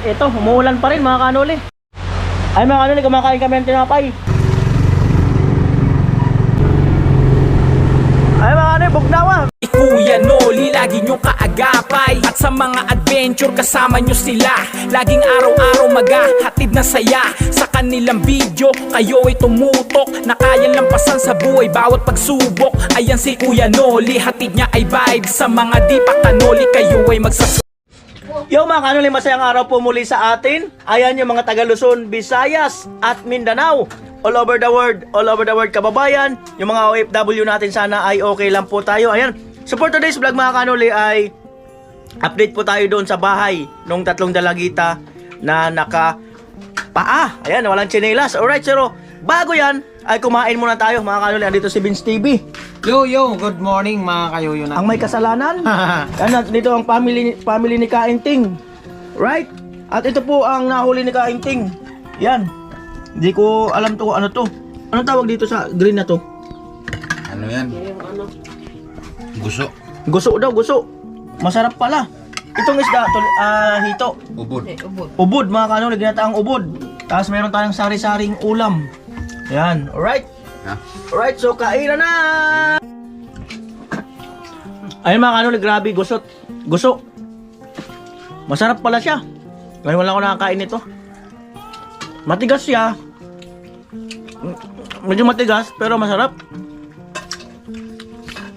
ito, umuulan pa rin mga kanuli. Ay mga kanuli, kumakain kami ng tinapay. Ay mga kanuli, bugnawa. Kuya Noli, lagi nyo kaagapay. At sa mga adventure, kasama nyo sila. Laging araw-araw maghahatid na saya. Sa kanilang video, kayo ay tumutok. Na kayang lampasan sa buhay, bawat pagsubok. Ayan si Kuya Noli, hatid niya ay vibe. Sa mga di pa kanoli, kayo ay Yo mga kanuli, masayang araw po muli sa atin. Ayan yung mga taga Luzon, Visayas at Mindanao. All over the world kababayan. Yung mga OFW natin, sana ay okay lang po tayo. Ayan, so for today's vlog mga kanuli ay update po tayo doon sa bahay nung tatlong dalagita na naka-paa. Ayan, walang tsinelas. Alright, pero bago yan ay kumain muna tayo mga kanuli. Andito si Vince TV. Yo, good morning mga kayoyo na. Ang may kasalanan. Yan, dito ang family ni Kainting. Right? At ito po ang nahuli ni Kainting. Yan. Hindi ko alam to ano to. Ano tawag dito sa green na to? Ano yan? Guso. Guso daw, guso. Masarap pala. Itong isda, hito. Ubod. Ubod mga kanuli, ginataang ubod. Tapos meron tayong sari-saring ulam. Yan, alright. Ha? Alright, so kainan na! Ayun mga kanuli, grabe, gusot. Guso. Masarap pala siya. Ngayon wala ko nakakain nito. Matigas siya. Medyo matigas, pero masarap.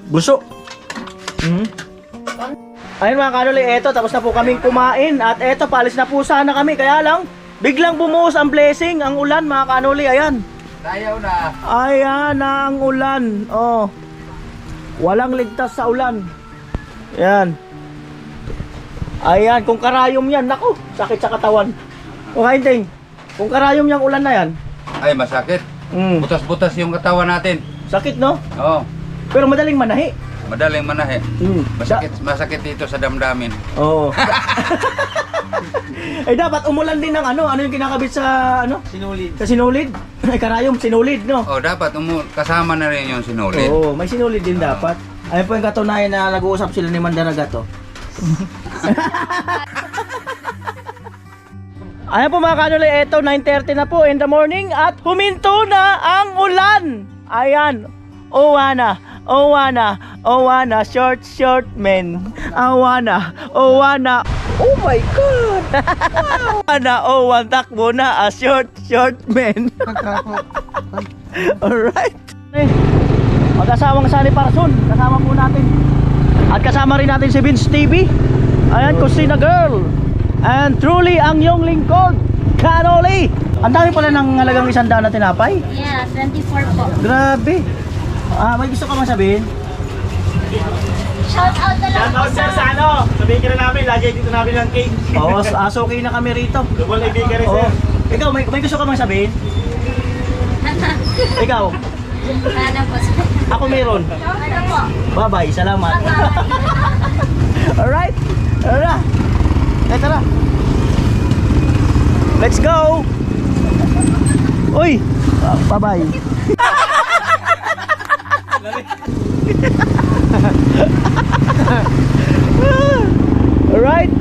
Guso. Ayun mga kanuli, eto, tapos na po kaming kumain. At eto, paalis na po sana kami. Kaya lang, biglang bumuhos ang blessing, ang ulan mga kanuli. Ayan. Tayaw na. Ayan na ang ulan. Oh. Walang ligtas sa ulan. Ayan. Ayan, kung karayom yan, naku, sakit sa katawan. O Kainting, kung karayom yung ulan na yan, Ay, masakit. Butas-butas yung katawan natin. sakit no? Oo. Pero madaling manahi. Madaling manahe. Masakit dito sa damdamin. Oo. Eh dapat umulan din ng ano yung kinakabit sa ano? Sinulid. Sa sinulid. Ay karayom, sinulid no? Oh, dapat kasama na rin yung sinulid. Oo, may sinulid din dapat. Ayun po yung katunayan na nag-uusap sila ni Mandaragato. Ayan po mga kanuli, eto 9:30 na po in the morning at huminto na ang ulan. Ayan. Owana, short men. Awana. Oh my God. Owana, takbo na short men. Alright. Mag-asawang Sani Parason, kasama po natin. At kasama rin natin si Vince TV. Ayan, Kusina Girl. And truly ang iyong lingkod, Kanoli. Ang dami pala ng halagang 100 na tinapay. Yeah, 24 po. Grabe. May gusto ka bang sabihin? Shout out na lang po Shoutout sir sa ano, sabihin ka na namin, lagi dito namin ng cake. Oo, so okay na kami rito. Lubang ibigan rin Oo. sir. Ikaw, may gusto ka bang sabihin? Ikaw, Ano po? ako meron. Ano po? Bye-bye, salamat. Bye-bye. Alright, tara. Tara. Let's go. Uy, bye-bye. Alright.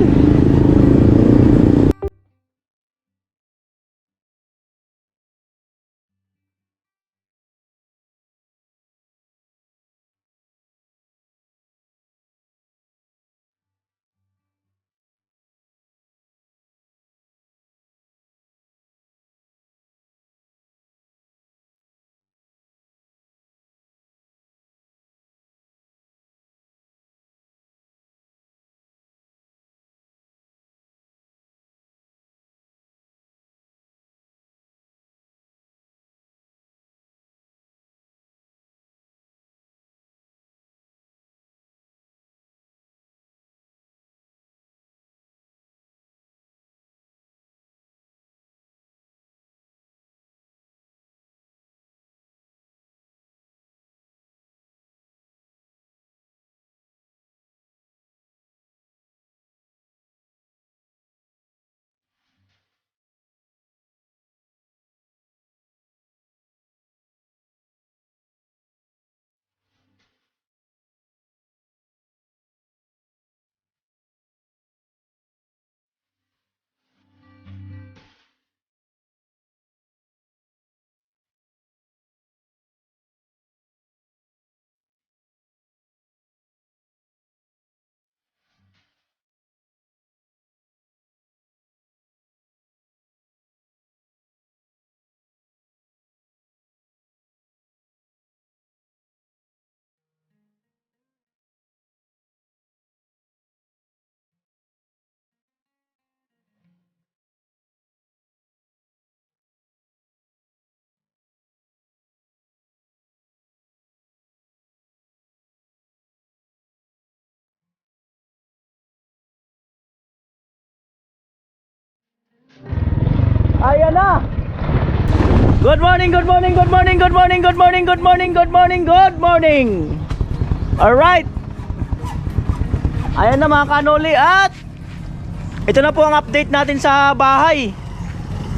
Ayan na. Good morning, good morning, good morning, good morning, good morning, good morning, good morning, good morning. Alright. Ayan na mga kanoli at ito na po ang update natin sa bahay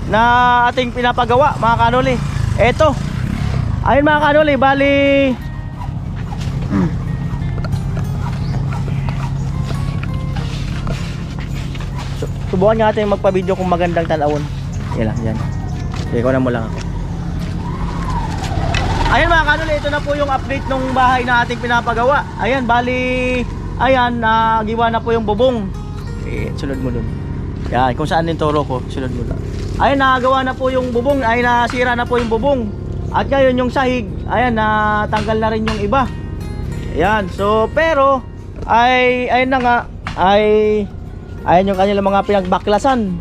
na ating pinapagawa mga kanoli. Ito. Ayun mga kanoli, bali subukan natin magpa-video kung magandang tanawon. Yan lang, yan. Ikaw na mo lang ako. Ayan mga kanoli, ito na po yung update ng bahay na ating pinapagawa. Ayan, bali ayan, giwa na po yung bubong. Sunod mo dun. Yan, kung saan yung toro ko, sunod mo dun. Ayan, nagawa na po yung bubong. Ay, nasira na po yung bubong. At ngayon yung sahig, ayan, natanggal na rin yung iba. Ayan, so pero ayun na nga, ayan yung kanilang mga pinagbaklasan.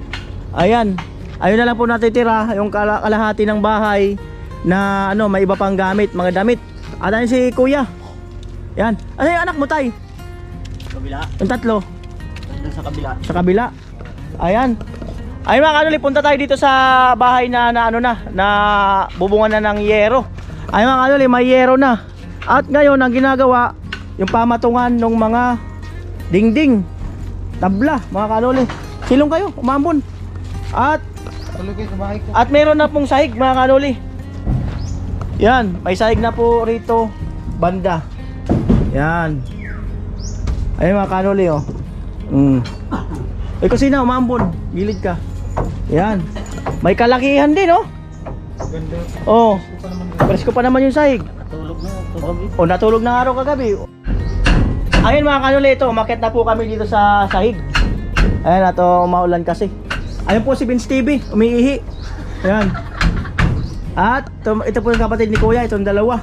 Ayan, ayun na lang po natitira yung kalahati ng bahay na ano, may iba pang gamit, mga damit. At ayun si kuya. Yan, ano yung anak mo tay? Kabila. Yung tatlo? Sa kabila. Sa kabila. Ayan. Ayun mga kanoli, punta tayo dito sa bahay na ano na bubungan na ng yero. Ayun mga kanoli, may yero na. At ngayon ang ginagawa, yung pamatungan ng mga dingding, tabla mga kanoli. Silong kayo, umambon. At meron na pong sahig mga kanoli. Yan, may sahig na po rito banda. Yan. Ayun mga kanoli oh. May kusina, umambon, gilid ka. Yan. May kalakihan din oh. Oh. Presko pa naman yung sahig. Natulog na kagabi. O natulog na araw kagabi. Ayun mga kanuli, ito umakyat na po kami dito sa sahig. Ayan, ito umaulan kasi. Ayun po si Vince TV, umiihi. Ayan. At ito po yung kapatid ni Kuya, itong dalawa.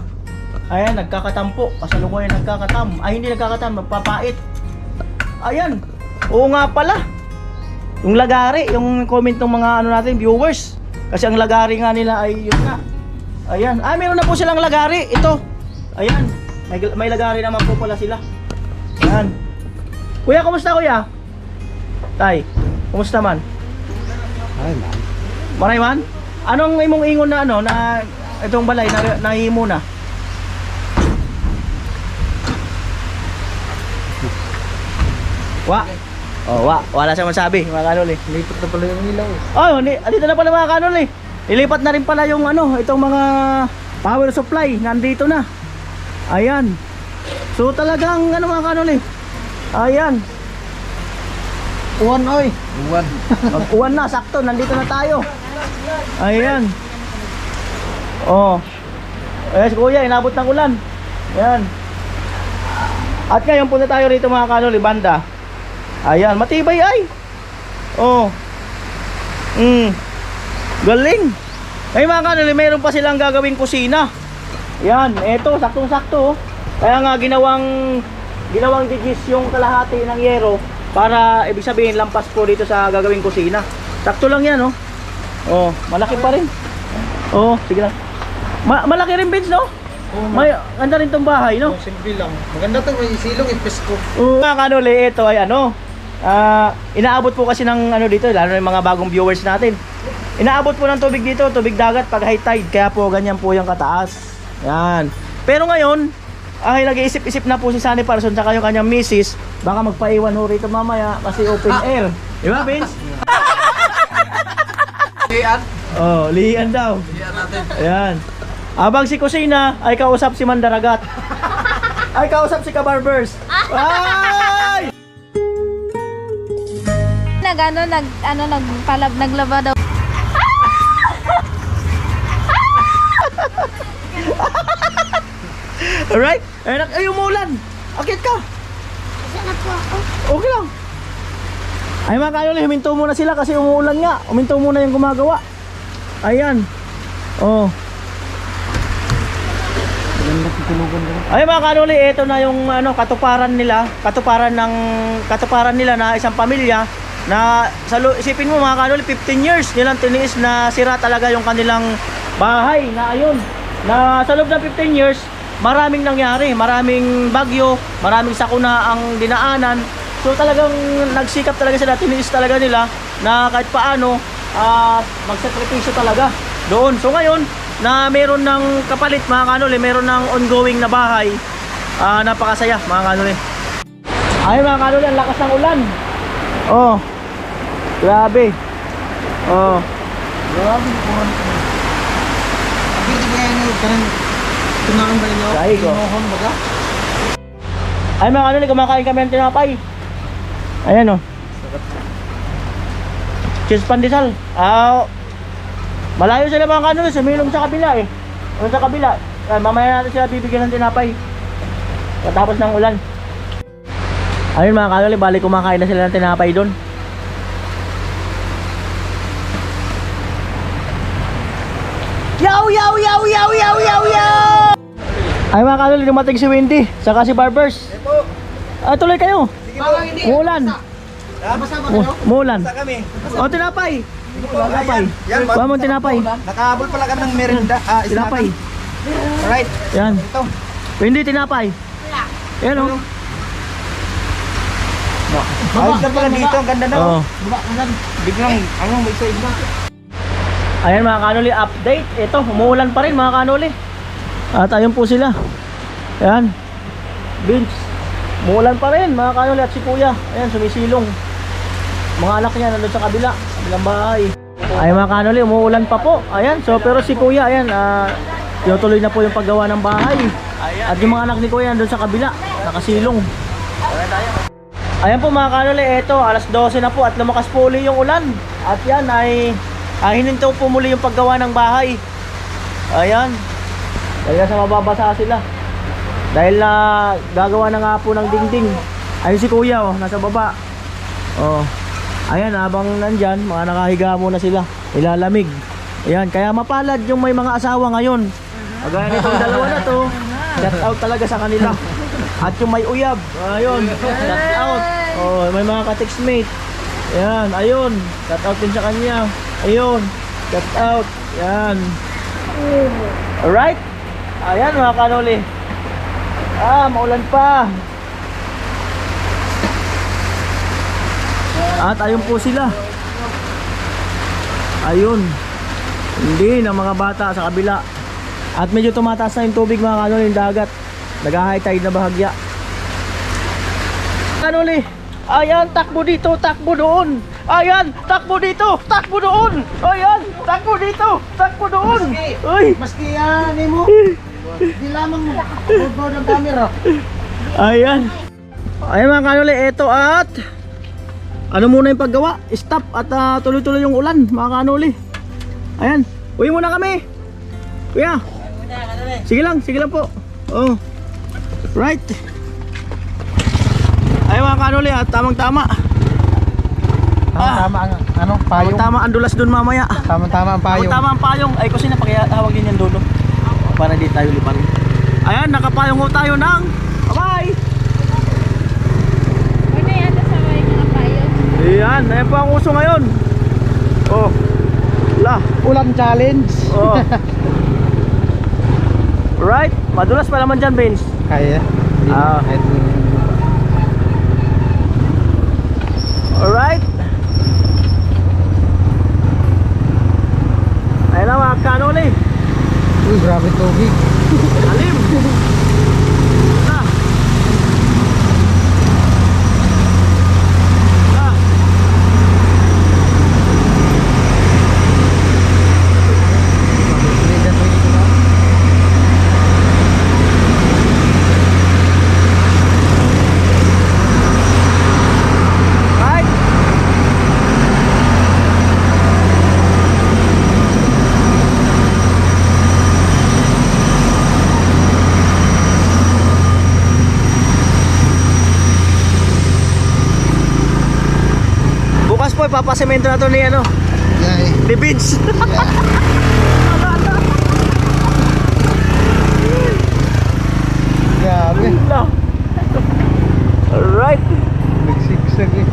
Ayan, nagkakatampo. Kasalukuyan nagkakatam. Ay, hindi nagkakatam, magpapait. Ayan. Oo nga pala. Yung lagari, yung comment ng mga ano natin, viewers. Kasi ang lagari nga nila ay yun nga. Ayan. Ah, meron na po silang lagari. Ito. Ayan. May lagari naman po pala sila. Ayan. Kuya, kumusta kuya? Tay, kumusta man? Ay, man. Maray man? Anong imong ingon na ano na itong balay na nahimo na? Wa. Oh, wala siyang masabi, mga kanol eh. Lipat na pala yung ilaw. Oh, dito na pala mga kanol eh. Ilipat na rin pala yung ano, itong mga power supply nandito na. Ayan. So talagang ano mga kanol eh. Ayan. Uwan oy. Uwan na, sakto, nandito na tayo. Ayan. Oh. Eh, si kuya, inabot ng ulan. Ayan. At ngayon punta tayo rito mga kanoli, banda. Ayan, matibay ay. Oh. Galing. Ay mga kanoli, mayroon pa silang gagawing kusina. Ayan, eto, saktong-sakto. Kaya nga ginawang digis yung kalahati ng yero para ibig sabihin lampas po dito sa gagawing kusina. Sakto lang yan, oh. Oh, malaki pa rin. Oh, sige lang. Malaki rin, Vince, no? May ganda rin tong bahay, no? Simple lang. Maganda to, may silong ipesko. Mga kanoli, ito ay ano, inaabot po kasi ng ano dito, lalo na yung mga bagong viewers natin. Inaabot po ng tubig dito, tubig dagat pag high tide, kaya po ganyan po yung kataas. Yan. Pero ngayon, ay nag-iisip-isip na po si Sunny Parson sa yung kanyang misis, baka magpaiwan ho rito mamaya kasi open air. Di ba, Vince? Lian. Oh, lian daw. Lian natin. Ayan. Abang si Kusina ay kausap si Mandaragat. Ay kausap si Kabarbers. Ay! Naglaba daw. Alright? Ay, umulan. Akit ka. Okay lang. Ay mga kanoli, huminto muna sila kasi umuulan nga. Huminto muna yung gumagawa. Ayan. Oh. Ay mga kanoli, ito na yung ano, katuparan nila na isang pamilya na isipin mo mga kanoli, 15 years nilang tiniis na sira talaga yung kanilang bahay na ayun. Na sa loob ng 15 years, maraming nangyari, maraming bagyo, maraming sakuna ang dinaanan. So talagang nagsikap talaga sila, tiniis talaga nila na kahit paano magsakripisyo talaga doon. So ngayon na meron ng kapalit mga kanuli, meron ng ongoing na bahay, napakasaya mga kanuli. Ay mga kanuli, ang lakas ng ulan. Oh, grabe. Oh, Grabe po. Pwede ba yan kanang tunakan ba ninyo? Sahi ko. Tinohon baga? ay mga kanuli, kumakain kami ng tinapay. Ayan oh. Cheese pandesal. Malayo sila mga kanuli, sumilong sa kabila eh. Doon sa kabila. Mamaya natin sila bibigyan ng tinapay. Patapos ng ulan. Ayun mga kanuli, balik kumakain na sila ng tinapay doon. Yaw! Ay mga kanuli, dumating si Wendy, saka si Barbers. Tuloy kayo. Muulan. Muulan. O, tinapay. Tinapay. Kuha mo tinapay. Nakahabol pala kami ng merinda. Tinapay. Alright. Yan. Ito. Wendy, tinapay. Yan o. Ayos na pala dito. Ang ganda na. Oo. Biglang, may isa iba. Ayan mga kanuli, update. Ito, umuulan pa rin mga kanuli. At ayun po sila. Ayan. Vince. Umuulan pa rin mga kanuli at si kuya. Ayan, sumisilong. Mga anak niya nandun sa kabila. Kabilang bahay. Ayan mga kanuli, umuulan pa po. Ayan, so pero si kuya, ayan, tinutuloy na po yung paggawa ng bahay. At yung mga anak ni kuya nandun sa kabila. Nakasilong. Ayan po mga kanuli, ito, alas 12 na po at lumakas po uli yung ulan. At yan ay hininto po muli yung paggawa ng bahay. Ayan. Kaya sa mababasa sila. Dahil na gagawa na nga po ng dingding. Ayun si kuya oh, nasa baba. Oh. Ayan, habang nandyan, mga nakahiga muna sila. Ilalamig. Ayan, kaya mapalad yung may mga asawa ngayon. Kagaya nitong dalawa na to. Shout out talaga sa kanila. At yung may uyab, ayun, shout out. Oh, may mga ka-textmate. Ayan, ayun, shout out din sa kanya. Ayun, shout out. Ayan. Alright. Ayan mga kanoli. Maulan pa. At ayun po sila. Ayun. Hindi ng mga bata sa kabila. At medyo tumataas na yung tubig mga kanoli, yung dagat. Nag-high tide na bahagya. Kanoli. Ayan, takbo dito, takbo doon. Ayan, takbo dito, takbo doon. Ayan, takbo dito, takbo doon. Uy. Maski yan, mo. Di lamang mo. Bubod ang camera. Ayan. Ayan mga kanoli, eto at ano muna yung paggawa? Stop at tuloy-tuloy yung ulan mga kanoli. Ayan, uwi muna kami. Kuya. Sige lang po. Oh. Right. Ayan mga kanoli, at tamang-tama. Tama ang payong. Tama ang dulas dun mamaya. Tama ang payong. Tama ang payong. Ay kusina, pakihawag din yan dulo. Para di tayo liparin. Ayan, nakapayong ho tayo ng bye! Ano yan? Nasabay mga payo. Ayan, ayan po ang uso ngayon. Oh. Ulan challenge. Oh. Right, madulas pa naman dyan, Vince. Kaya. Alright. Ayan na mga kanoli. Uy, grabe tubig. Alim. Na. Na. Right. Bukas po ipapasemento na to ni ano, Yay. ni Vince. Grabe. Alright. Nagsigsag eh.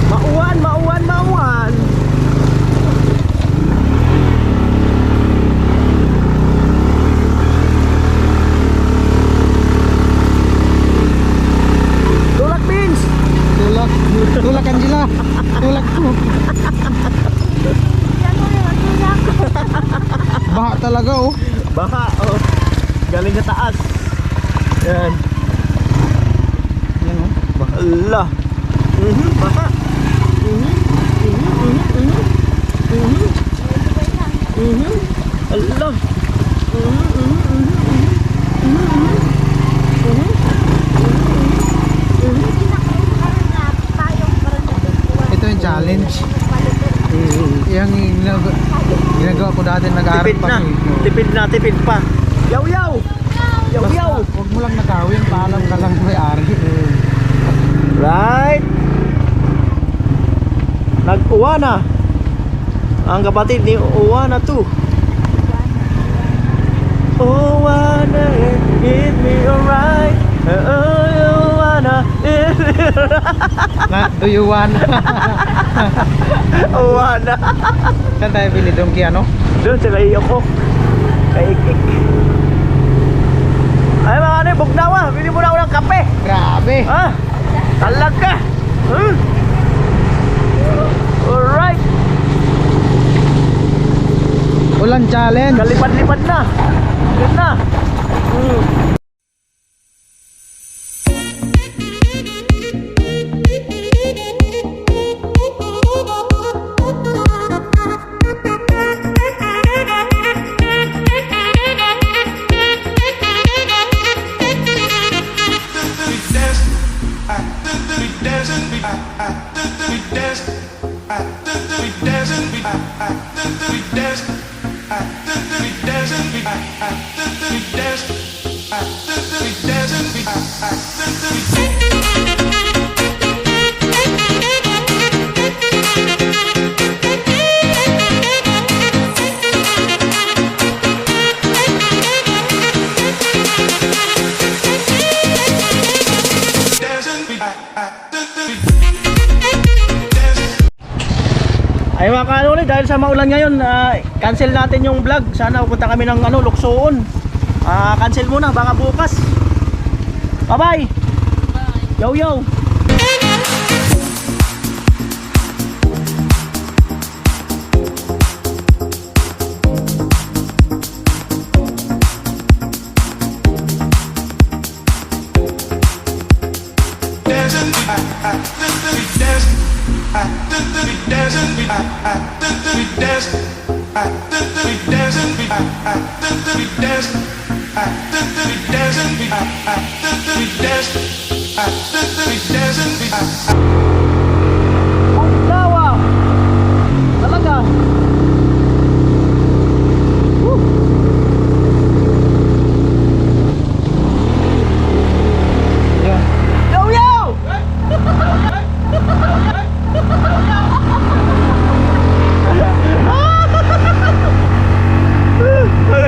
Mauwan. talaga oh. Baka, oh. Galing sa taas. Yan. Yan oh. Ala. Baka. Ala. Ito yung challenge. Yung ginagawa ko dati nag-aaral Tipid pa. na. Tipid pa. Yaw yaw. Yaw Basta, yaw. huwag mo lang nakawin, paalam ka lang may-ari. Right. Nag-uwa na. Ang kapatid ni Uwana 2. Uwana, hit me alright. Uwana, Do you want? Uwana. Saan tayo bili? Donkey ano? Doon sa kay Yoko. Kay Ikik. Ay mga ano, bugnawa. Bili mo na ako ng kape. Grabe. Ha? Talaga. Alright. Ulan challenge. Kalipad-lipad na. Good na. Ay mga kanuli, dahil sa maulan ngayon, cancel natin yung vlog. Sana pupunta kami ng Luksoon. Cancel muna, baka bukas. Bye bye. Yo yo. Paglawa. Talaga. Yo yo.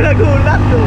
Nagulat to.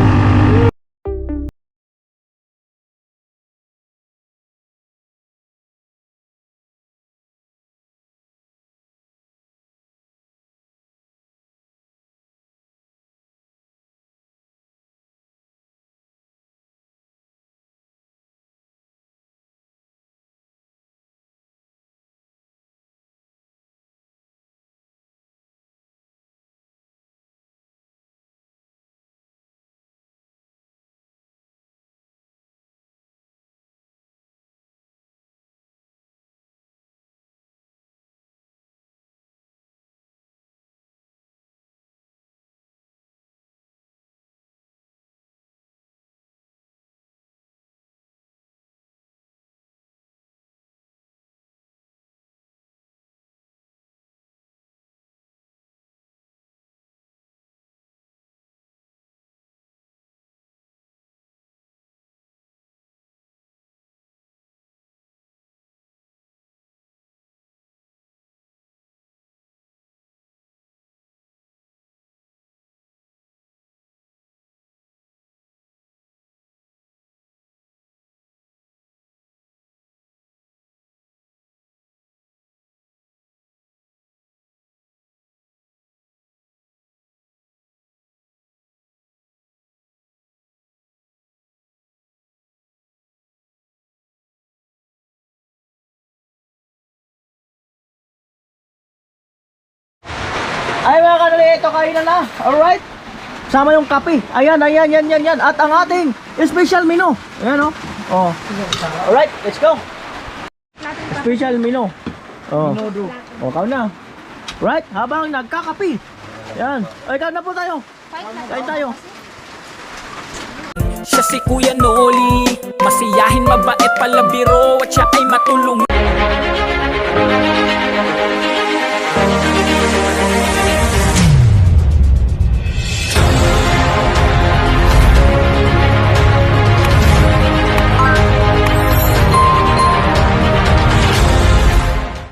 Ay mga kanuli, ito kain na na. Alright. Sama yung kape. Ayan. At ang ating special menu. Ayan, oh. Oh. Alright, let's go. Special menu. Oh. Oh, kau na. Right, habang nagkakape. Yan. Ay, kain na po tayo. Kain tayo. Siya si Kuya Noli, masiyahin, mabait, palabiro, at siya ay matulung.